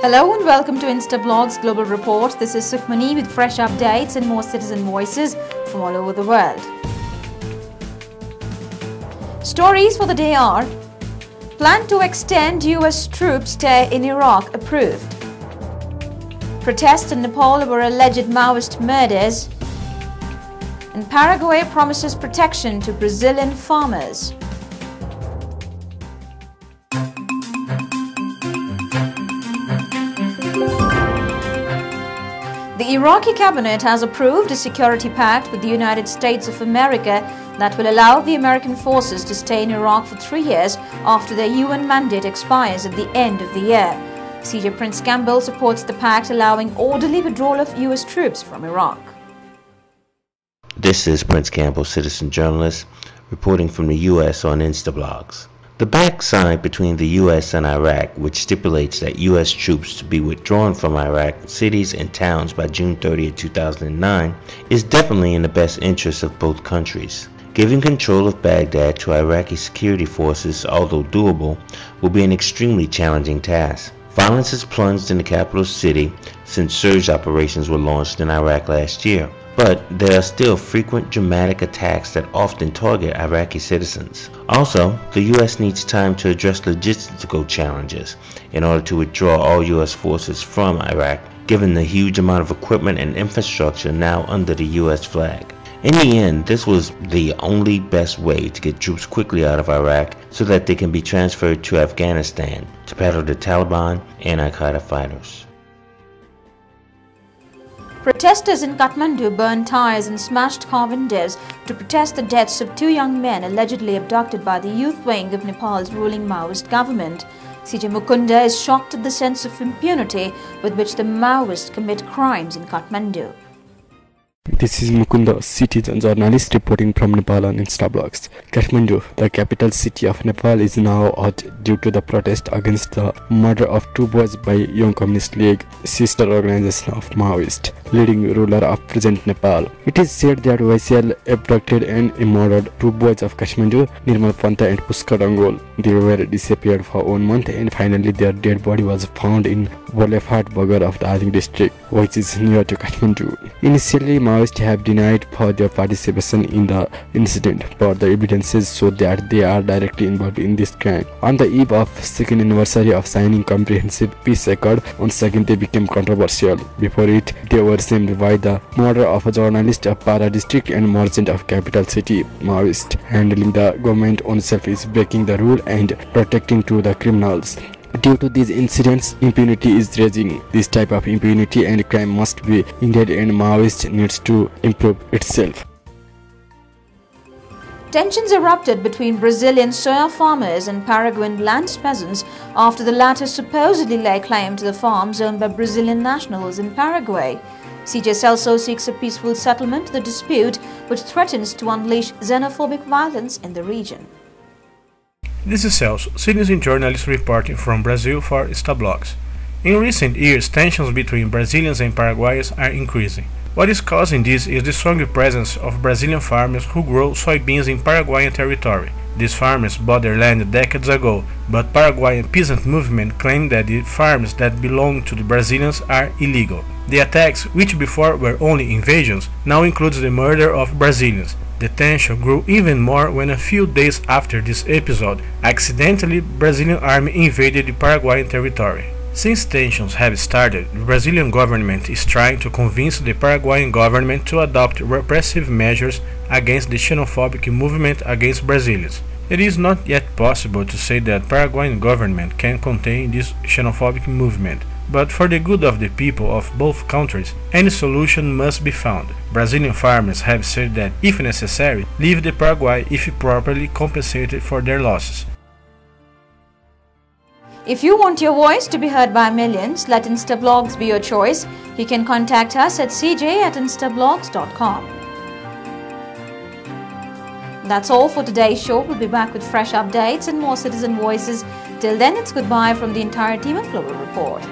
Hello and welcome to InstaBlog's Global Report. This is Sukhmani with fresh updates and more citizen voices from all over the world. Stories for the day are: plan to extend US troops stay in Iraq approved. Protests in Nepal over alleged Maoist murders. And Paraguay promises protection to Brazilian farmers. The Iraqi cabinet has approved a security pact with the United States of America that will allow the American forces to stay in Iraq for 3 years after their UN mandate expires at the end of the year. CJ Prince Campbell supports the pact allowing orderly withdrawal of US troops from Iraq. This is Prince Campbell, citizen journalist, reporting from the U.S. on Instablogs. The pact signed between the U.S. and Iraq, which stipulates that U.S. troops to be withdrawn from Iraq cities and towns by June 30, 2009, is definitely in the best interests of both countries. Giving control of Baghdad to Iraqi security forces, although doable, will be an extremely challenging task. Violence has plunged in the capital city since surge operations were launched in Iraq last year. But there are still frequent dramatic attacks that often target Iraqi citizens. Also, the U.S. needs time to address logistical challenges in order to withdraw all U.S. forces from Iraq, given the huge amount of equipment and infrastructure now under the U.S. flag. In the end, this was the only best way to get troops quickly out of Iraq so that they can be transferred to Afghanistan to battle the Taliban and Al-Qaeda fighters. Protesters in Kathmandu burned tires and smashed car windows to protest the deaths of 2 young men allegedly abducted by the youth wing of Nepal's ruling Maoist government. CJ Mukunda is shocked at the sense of impunity with which the Maoists commit crimes in Kathmandu. This is Mukunda, citizen journalist reporting from Nepal on Instablogs. Kathmandu, the capital city of Nepal, is now hot due to the protest against the murder of 2 boys by Young Communist League, sister organization of Maoist, leading ruler of present Nepal. It is said that YCL abducted and murdered 2 boys of Kathmandu, Nirmal Panta and Pushkar Angol. They were disappeared for 1 month and finally their dead body was found in Bolefat Bagar of the Ading district, which is near to Kathmandu. Initially, Maoists have denied for their participation in the incident, but the evidences show that they are directly involved in this crime. On the eve of 2nd anniversary of signing comprehensive peace accord on 2nd, they became controversial. Before it, they were shamed by the murder of a journalist of Para district and merchant of capital city. Maoist handling the government oneself is breaking the rule and protecting to the criminals. Due to these incidents, impunity is rising. This type of impunity and crime must be ended and Maoist needs to improve itself. Tensions erupted between Brazilian soya farmers and Paraguayan land peasants after the latter supposedly lay claim to the farms owned by Brazilian nationals in Paraguay. CJ Celso seeks a peaceful settlement to the dispute, which threatens to unleash xenophobic violence in the region. This is Celso, citizen journalist reporting from Brazil for Instablogs. In recent years, tensions between Brazilians and Paraguayans are increasing. What is causing this is the strong presence of Brazilian farmers who grow soybeans in Paraguayan territory. These farmers bought their land decades ago, but Paraguayan peasant movement claim that the farms that belong to the Brazilians are illegal. The attacks, which before were only invasions, now include the murder of Brazilians. The tension grew even more when a few days after this episode, accidentally Brazilian army invaded the Paraguayan territory. Since tensions have started, the Brazilian government is trying to convince the Paraguayan government to adopt repressive measures against the xenophobic movement against Brazilians. It is not yet possible to say that Paraguayan government can contain this xenophobic movement, but for the good of the people of both countries, any solution must be found. Brazilian farmers have said that, if necessary, leave the Paraguay if properly compensated for their losses. If you want your voice to be heard by millions, let Instablogs be your choice. You can contact us at cj@instablogs.com. That's all for today's show. We'll be back with fresh updates and more citizen voices. Till then, it's goodbye from the entire team of Global Report.